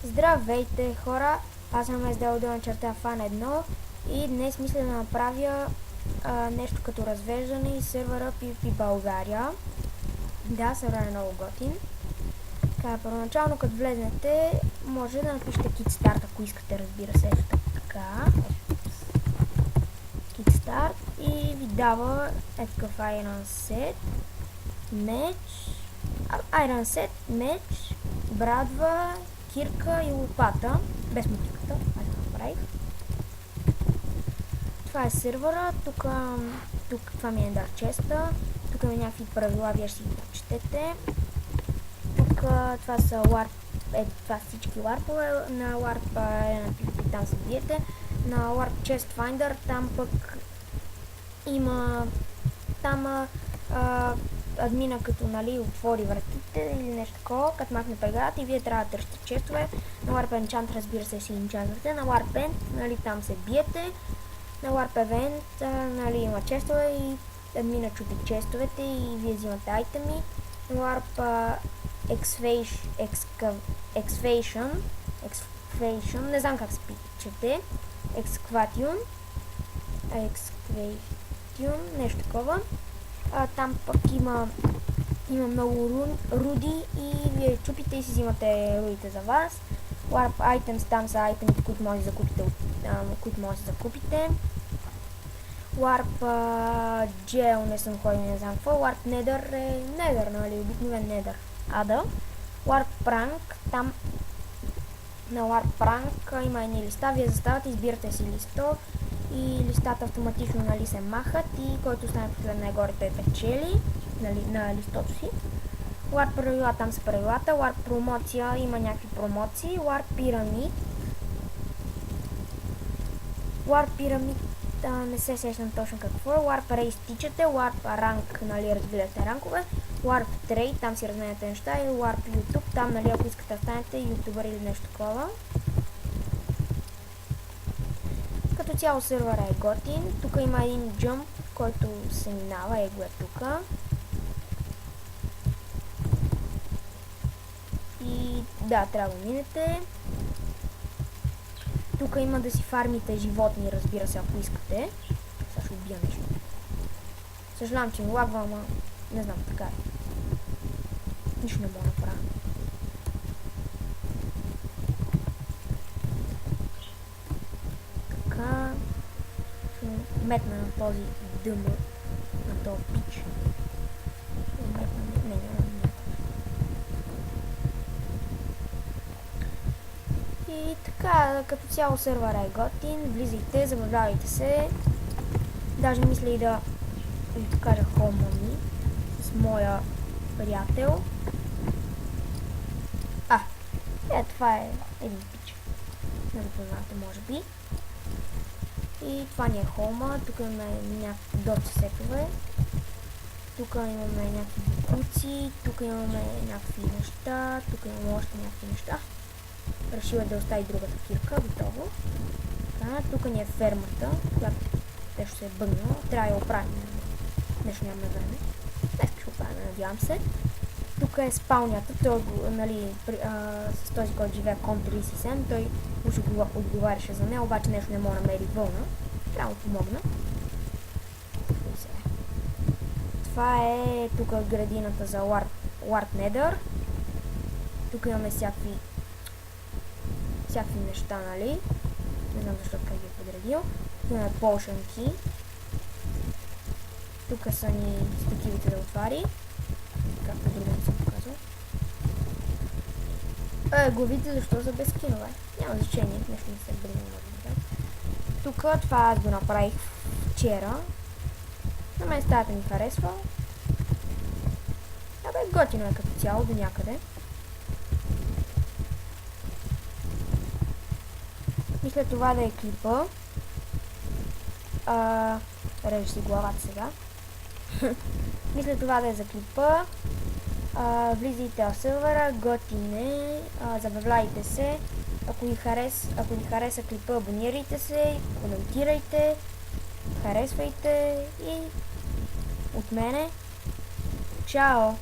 Здравейте хора, аз съм SDL_Fan1 и днес мисля да направя нещо като развеждане и сервера PvP България. Да, сервер е много готин. Така, първоначално като влезнете, може да напишете KitStart, ако искате, разбира се, ето така. KitStart и ви дава такъв Iron Set, меч, брадва, кирка и лопата, без мотивката, аз го направих. Това е сервера, тук това ми е Ender Chest-а, тук има някакви правила, вие ще си ги прочетете. Тук това са warp, това са всички ларпове, на warp там се биете, на warp chest finder, там пък има, там админа като отвори вратите или нещо такова, като махне преградата и вие трябва да търсите честове. На Warp Enchant, разбира се, си инчантвате. На Warp End, там се биете. На Warp Event, има честове и админа чупи честовете и вие взимате айтеми. На Warp Excavation, не знам как се пичете. Excavation, нещо такова. Там пък има много руди и вие чупите и си взимате рудите за вас. Warp Items, там са айтемите, които може да закупите, Warp Gel, не съм ходил, не знам какво. Warp Nether е Nether, обикновен Nether. Ада. Warp Prank, там на Warp Prank има едни листа, вие заставате, избирате си листо и листата автоматично се махат и който остане последен нагоре, той печели на листото си. Warp правила, там са правилата. Warp промоция, има някакви промоции. Warp Pyramid. Warp Pyramid, не се сещам точно какво е. Warp Race тичате. Warp Rank, разбирате ранкове. Warp Trade, там си разменяте неща. И Warp YouTube, там ако искате да станете ютубър или нещо такова. Като цяло сервера е готин. Тук има един jump, който се минава, го е тук. И да, трябва да минете. Тук има да си фармите животни, разбира се, ако искате. Сега ще убия нещо. Съжалявам, че ми лагва, ама не знам, така е. Нищо не мога да направя. Така. Ще метна на този дъмър, на този пич. И така, като цяло сервера е готин, влизайте, забавлявайте се. Даже мисля и да ви покажа хома ми с моя приятел. Това е един пич. Не го познавате, може би. И това ни е хома, тук имаме някакви доци сетове. Тук имаме някакви букуци, тук имаме някакви неща, тук имаме още някакви неща. Решила да остави другата кирка, готово. Тук ни е фермата, която нещо се е бъгнала. Трябва да я оправим. Нещо нямаме време. Днес ще оправим, надявам се. Тук е спалнята. Той, с този, който живее Кон 37, той уж отговаряше за нея, обаче нещо не мога да намери вълна. Трябва да помогна. Това е тук градината за Warp Nether. Тук имаме всякакви неща, Не знам защо така ги е подредил. Тук имаме Potion Key. Тук са ни стативите да отвари. Както друго не съм показал. Главите защо са без скинове? Няма значение, нещо не се бъде много. Тук това аз го направих вчера. На мен стаята ми харесва. Готино е като цяло до някъде. Мисля това да е клипа. Режа си главата сега. Мисля това да е за клипа. Влизайте в сервера, готин е, забавляйте се. Ако ви хареса клипа, абонирайте се, коментирайте, харесвайте и от мене. Чао!